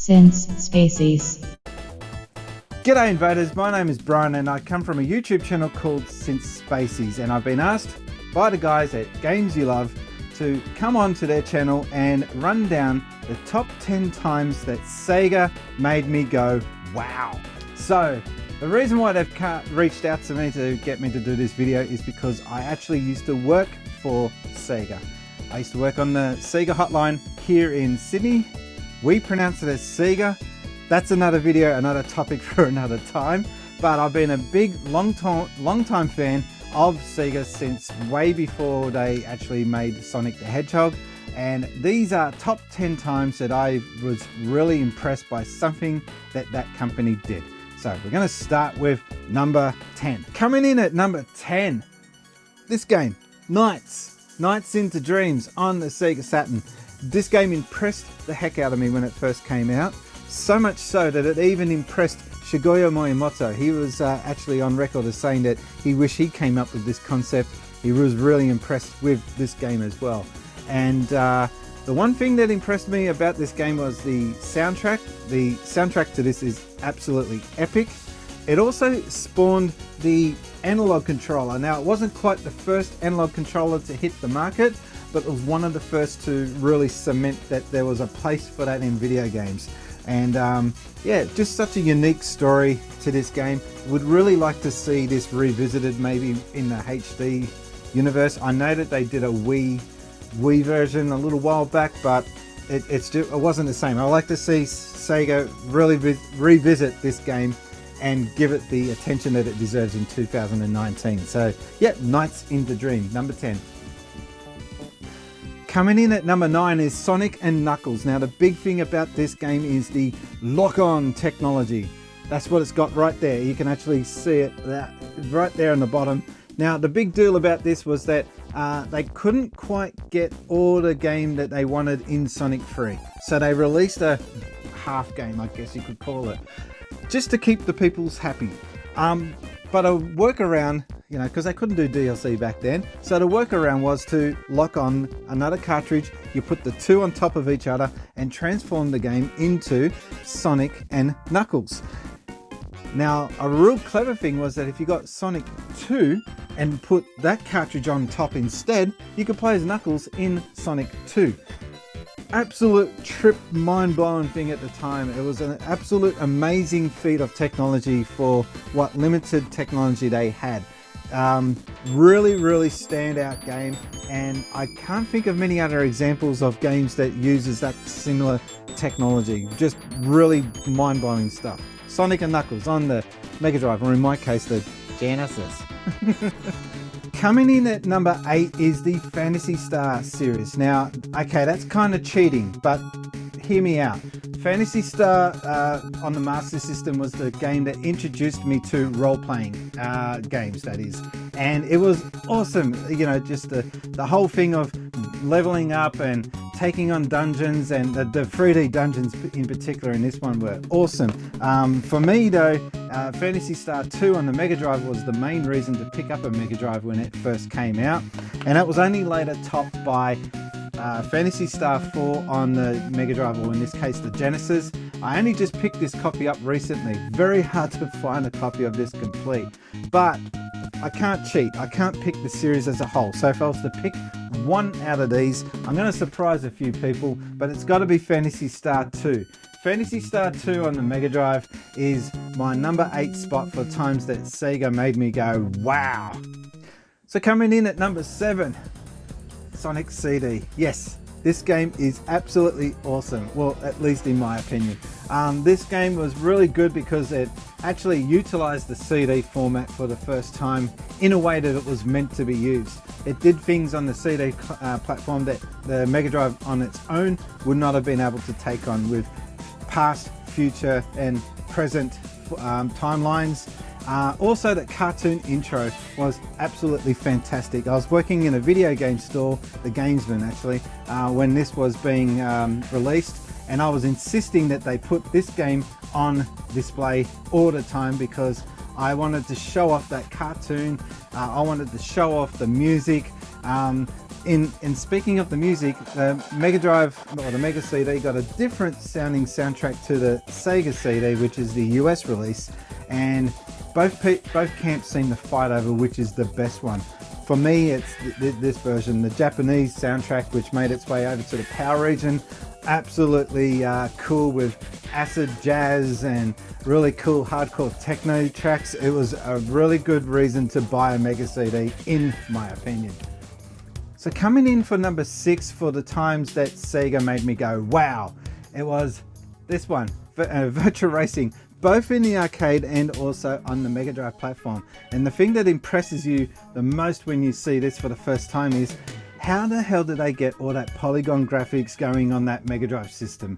Since Spacies. G'day invaders, my name is Brian and I come from a YouTube channel called Since Spacies, and I've been asked by the guys at Games You Love to come on to their channel and run down the top 10 times that Sega made me go wow. So the reason why they've reached out to me to get me to do this video is because I actually used to work for Sega. I used to work on the Sega hotline here in Sydney. We pronounce it as Sega. That's another video, another topic for another time. But I've been a big, long time fan of Sega since way before they actually made Sonic the Hedgehog. And these are top 10 times that I was really impressed by something that company did. So we're going to start with number 10. Coming in at number 10, this game, Nights into Dreams on the Sega Saturn. This game impressed the heck out of me when it first came out. So much so that it even impressed Shigeru Miyamoto. He was actually on record as saying that he wished he came up with this concept. He was really impressed with this game as well. And the one thing that impressed me about this game was the soundtrack. The soundtrack to this is absolutely epic. It also spawned the analog controller. Now, it wasn't quite the first analog controller to hit the market, but it was one of the first to really cement that there was a place for that in video games. And yeah, just such a unique story to this game. Would really like to see this revisited maybe in the HD universe. I know that they did a Wii version a little while back, but it wasn't the same. I'd like to see Sega really revisit this game and give it the attention that it deserves in 2019. So yeah, Nights into Dream, number 10. Coming in at number 9 is Sonic and Knuckles. Now the big thing about this game is the lock-on technology. That's what it's got right there. You can actually see it right there on the bottom. Now the big deal about this was that they couldn't quite get all the game that they wanted in Sonic 3. So they released a half game, I guess you could call it, just to keep the peoples happy. But a workaround, you know, because they couldn't do DLC back then, so the workaround was to lock on another cartridge. You put the two on top of each other and transform the game into Sonic and Knuckles. Now, a real clever thing was that if you got Sonic 2 and put that cartridge on top instead, you could play as Knuckles in Sonic 2. Absolute trip, mind-blowing thing at the time. It was an absolute amazing feat of technology for what limited technology they had. Really standout game, and I can't think of many other examples of games that uses that similar technology. Just really mind-blowing stuff. Sonic and Knuckles on the Mega Drive, or in my case the Genesis. Coming in at number 8 is the Phantasy Star series. Now, okay, that's kind of cheating, but hear me out. Phantasy Star on the Master System was the game that introduced me to role-playing games, that is. And it was awesome, you know, just the whole thing of leveling up and taking on dungeons, and the 3D dungeons in particular in this one were awesome. For me though, Phantasy Star 2 on the Mega Drive was the main reason to pick up a Mega Drive when it first came out, and it was only later topped by Phantasy Star 4 on the Mega Drive, or in this case the Genesis. I only just picked this copy up recently. Very hard to find a copy of this complete, but I can't cheat. I can't pick the series as a whole. So if I was to pick one out of these, I'm going to surprise a few people, but it's got to be Phantasy Star 2. Phantasy Star 2 on the Mega Drive is my number 8 spot for times that Sega made me go wow. So coming in at number 7, Sonic CD. Yes, this game is absolutely awesome. Well, at least in my opinion. This game was really good because it actually utilized the CD format for the first time in a way that it was meant to be used. It did things on the CD platform that the Mega Drive on its own would not have been able to take on, with past, future and present timelines. Also, that cartoon intro was absolutely fantastic. I was working in a video game store, the Gamesman actually, when this was being released, and I was insisting that they put this game on display all the time because I wanted to show off that cartoon. I wanted to show off the music. in speaking of the music, the Mega Drive or the Mega CD got a different sounding soundtrack to the Sega CD, which is the US release, and both camps seem to fight over which is the best one. For me, it's this version, the Japanese soundtrack, which made its way over to the PAL region. Absolutely cool with acid jazz and really cool hardcore techno tracks. It was a really good reason to buy a Mega CD, in my opinion. So coming in for number 6 for the times that Sega made me go wow, it was this one, Virtua Racing, both in the arcade and also on the Mega Drive platform. And the thing that impresses you the most when you see this for the first time is how the hell did they get all that polygon graphics going on that Mega Drive system?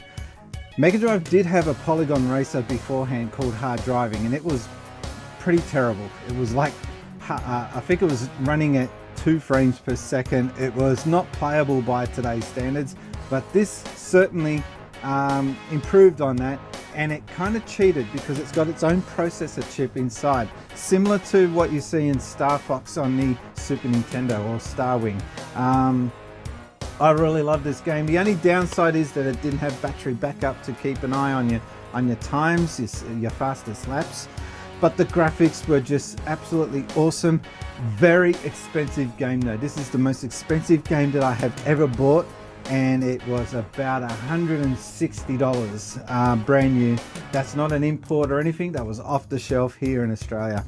Mega Drive did have a polygon racer beforehand called Hard Driving, and it was pretty terrible. It was like, I think it was running at 2 frames per second. It was not playable by today's standards, but this certainly improved on that, and it kind of cheated because it's got its own processor chip inside, similar to what you see in Star Fox on the Super Nintendo or Star Wing. I really love this game. The only downside is that it didn't have battery backup to keep an eye on your times, your fastest laps. But the graphics were just absolutely awesome. Very expensive game though. This is the most expensive game that I have ever bought, and it was about $160 brand new. That's not an import or anything. That was off the shelf here in Australia.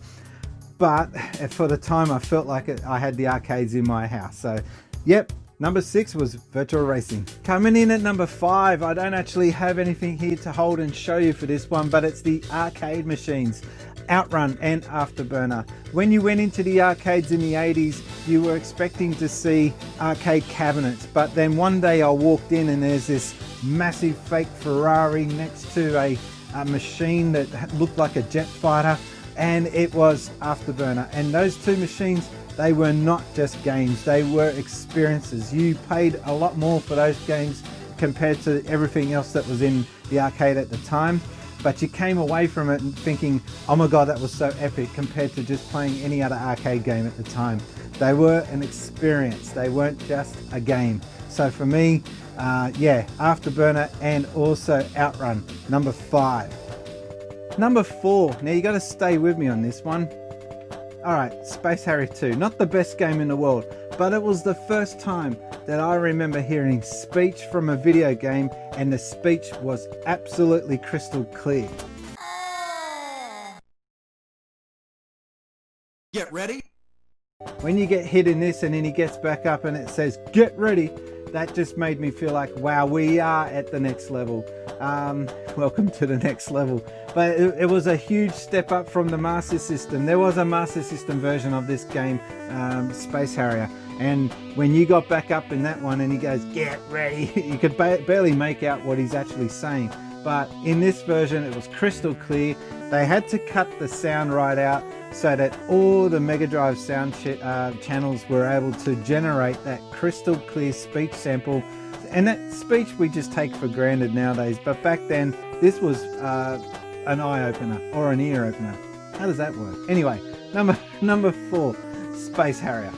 But for the time, I felt like I had the arcades in my house. So yep, number 6 was Virtua Racing. Coming in at number 5, I don't actually have anything here to hold and show you for this one, but it's the arcade machines, Outrun and Afterburner. When you went into the arcades in the 80s, you were expecting to see arcade cabinets, but then one day I walked in and there's this massive fake Ferrari next to a machine that looked like a jet fighter, and it was Afterburner. And those two machines, they were not just games, they were experiences. You paid a lot more for those games compared to everything else that was in the arcade at the time, but you came away from it and thinking, oh my god, that was so epic, compared to just playing any other arcade game at the time. They were an experience, they weren't just a game. So for me, yeah, Afterburner and also Outrun, number 5. Number 4, now you got to stay with me on this one. Alright, Space Harrier 2, not the best game in the world, but it was the first time that I remember hearing speech from a video game, and the speech was absolutely crystal clear. Get ready? When you get hit in this and then he gets back up and it says, get ready, that just made me feel like, wow, we are at the next level. Welcome to the next level. But it was a huge step up from the Master System. There was a Master System version of this game, Space Harrier. And when you got back up in that one and he goes, get ready, you could barely make out what he's actually saying. But in this version, it was crystal clear. They had to cut the sound right out so that all the Mega Drive sound channels were able to generate that crystal clear speech sample. And that speech we just take for granted nowadays. But back then, this was an eye-opener or an ear-opener. How does that work? Anyway, number 4, Space Harrier.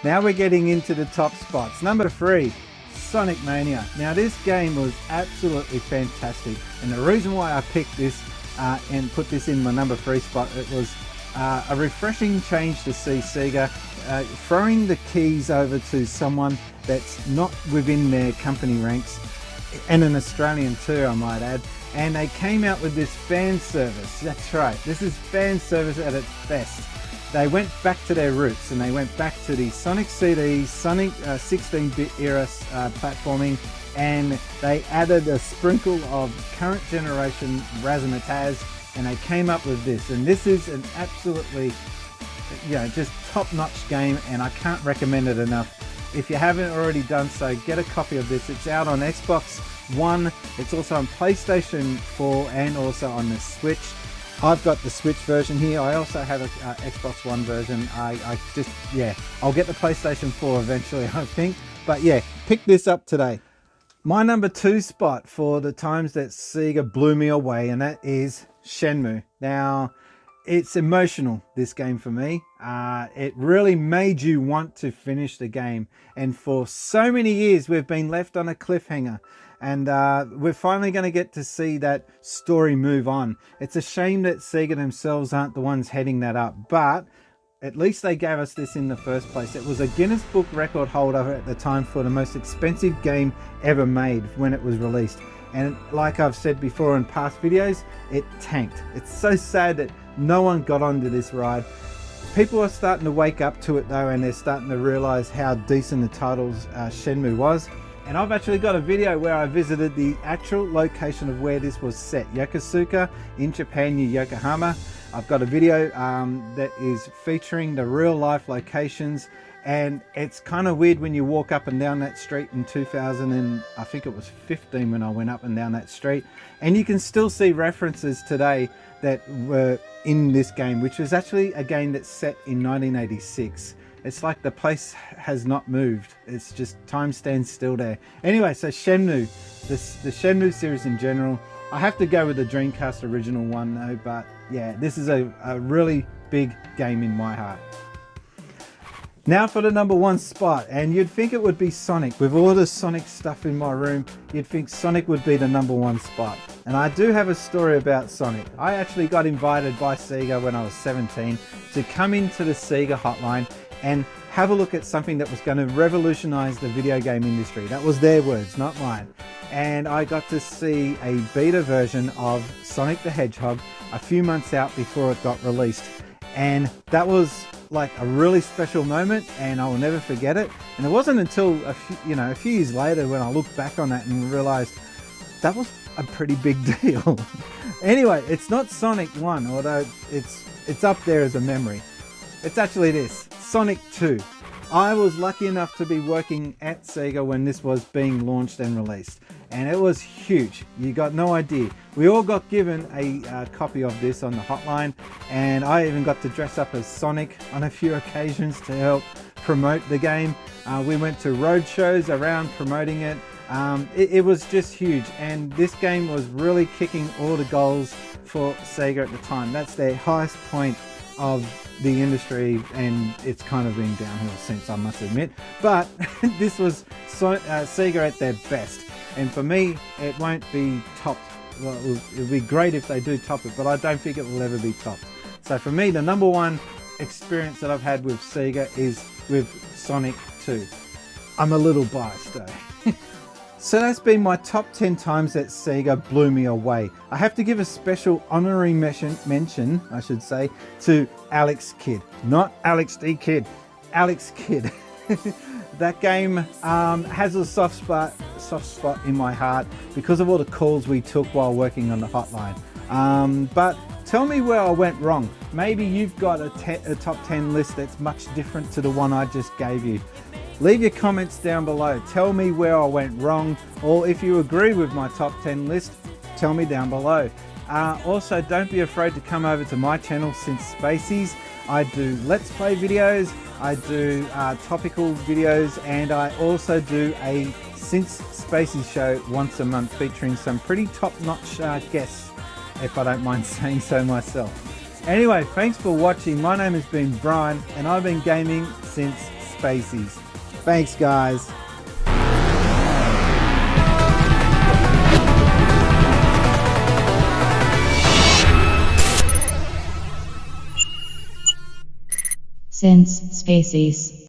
Now we're getting into the top spots. Number 3, Sonic Mania. Now this game was absolutely fantastic, and the reason why I picked this and put this in my number 3 spot, it was a refreshing change to see Sega throwing the keys over to someone that's not within their company ranks, and an Australian too, I might add. And they came out with this fan service. That's right, this is fan service at its best. They went back to their roots, and they went back to the Sonic CD, Sonic 16-bit era platforming, and they added a sprinkle of current generation razzmatazz, and they came up with this. And this is an absolutely, just top-notch game, and I can't recommend it enough. If you haven't already done so, get a copy of this. It's out on Xbox One, it's also on PlayStation 4, and also on the Switch. I've got the Switch version here. I also have a Xbox One version. I'll get the PlayStation 4 eventually, I think. But yeah, pick this up today. My number 2 spot for the times that Sega blew me away, and that is Shenmue. Now, it's emotional, this game for me. It really made you want to finish the game. And for so many years, we've been left on a cliffhanger. And we're finally going to get to see that story move on. It's a shame that Sega themselves aren't the ones heading that up. But at least they gave us this in the first place. It was a Guinness Book record holder at the time for the most expensive game ever made when it was released. And like I've said before in past videos, it tanked. It's so sad that no one got onto this ride. People are starting to wake up to it though, and they're starting to realize how decent the title's Shenmue was. And I've actually got a video where I visited the actual location of where this was set, Yokosuka in Japan near Yokohama. I've got a video that is featuring the real life locations, and it's kind of weird when you walk up and down that street in 2000 and I think it was 15 when I went up and down that street, and you can still see references today that were in this game, which was actually a game that's set in 1986. It's like the place has not moved. It's just time stands still there. Anyway, so Shenmue, the Shenmue series in general, I have to go with the Dreamcast original one though, but yeah, this is a really big game in my heart. Now for the number one spot, and you'd think it would be Sonic. With all the Sonic stuff in my room, you'd think Sonic would be the number one spot. And I do have a story about Sonic. I actually got invited by Sega when I was 17 to come into the Sega hotline and have a look at something that was going to revolutionize the video game industry. That was their words, not mine. And I got to see a beta version of Sonic the Hedgehog a few months out before it got released. And that was like a really special moment, and I will never forget it. And it wasn't until a few years later when I looked back on that and realized that was a pretty big deal. Anyway, it's not Sonic 1, although it's up there as a memory. It's actually this, Sonic 2. I was lucky enough to be working at Sega when this was being launched and released, and it was huge. You got no idea. We all got given a copy of this on the hotline, and I even got to dress up as Sonic on a few occasions to help promote the game. We went to road shows around promoting it. It was just huge, and this game was really kicking all the goals for Sega at the time. That's their highest point of the industry, and it's kind of been downhill since, I must admit. But this was Sega at their best, and for me it won't be topped. Well, it would be great if they do top it, but I don't think it will ever be topped. So for me, the number one experience that I've had with Sega is with Sonic 2. I'm a little biased though. So that's been my top 10 times that Sega blew me away. I have to give a special honorary mention, I should say, to Alex Kidd. Not Alex D. Kidd, Alex Kidd. That game has a soft spot in my heart because of all the calls we took while working on the hotline. But tell me where I went wrong. Maybe you've got a top 10 list that's much different to the one I just gave you. Leave your comments down below. Tell me where I went wrong, or if you agree with my top 10 list, tell me down below. Also, don't be afraid to come over to my channel, Since Spacies. I do Let's Play videos, I do topical videos, and I also do a Since Spacies show once a month featuring some pretty top-notch guests, if I don't mind saying so myself. Anyway, thanks for watching. My name has been Brian, and I've been gaming since Spacies. Thanks, guys. Since Spacies.